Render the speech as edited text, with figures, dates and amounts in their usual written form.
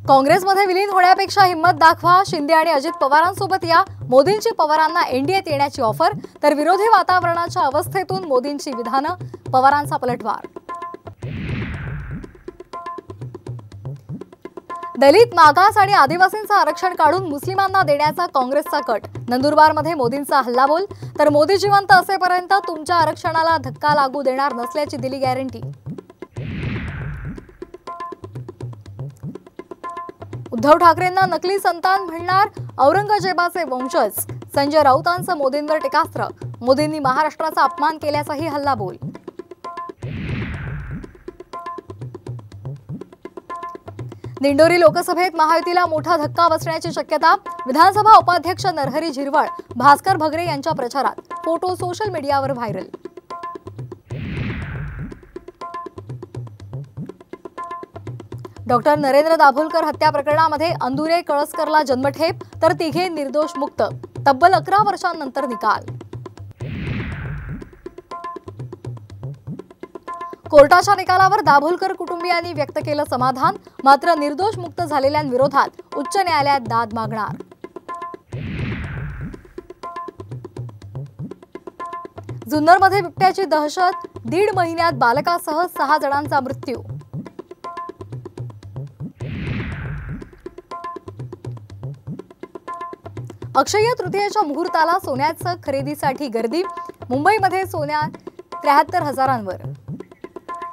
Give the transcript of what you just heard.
काँग्रेसमध्ये विलीन होण्यापेक्षा हिम्मत दाखवा, शिंदे आणि अजित पवारांसोबत या. मोदींची पवारांना एनडीएत येण्याची ऑफर, तर विरोधी वातावरणाच्या अवस्थेतून मोदींची विधानं, पवारांचा पलटवार. दलित, मागास आणि आदिवासींचं आरक्षण काढून मुस्लिमांना देण्याचा काँग्रेसचा कट. नंदुरबारमध्ये मोदींचा हल्लाबोल, तर मोदी जिवंत असेपर्यंत तुमच्या आरक्षणाला धक्का लागू देणार नसल्याची दिली गॅरंटी. उद्धव ठाकरेंना नकली संतान म्हणणार औरंगजेबाचे वंशज. संजय राऊतांचं मोदींवर टीकास्त्र. मोदींनी महाराष्ट्राचा अपमान केल्याचाही हल्लाबोल. दिंडोरी लोकसभेत महायुतीला मोठा धक्का बसण्याची शक्यता. विधानसभा उपाध्यक्ष नरहरी झिरवळ, भास्कर भगरे यांच्या प्रचारात. फोटो सोशल मीडियावर व्हायरल. डॉक्टर नरेंद्र दाभोलकर हत्या प्रकरणामध्ये अंदुरे कळसकरला जन्मठेप, तर तिघे निर्दोष मुक्त. तब्बल 11 वर्षांनंतर निकाल. कोर्टाच्या निकालावर दाभोलकर कुटुंबियांनी व्यक्त केलं समाधान. मात्र निर्दोष मुक्त झालेल्यांविरोधात उच्च न्यायालयात दाद मागणार. जुन्नरमध्ये बिबट्याची दहशत. 1.5 महिन्यात बालकासह 6 जणांचा मृत्यू. अक्षय्य तृतीयेच्या मुहूर्ताला सोन्याचं खरेदीसाठी गर्दी. मुंबईमध्ये सोन्या 73,000 वर.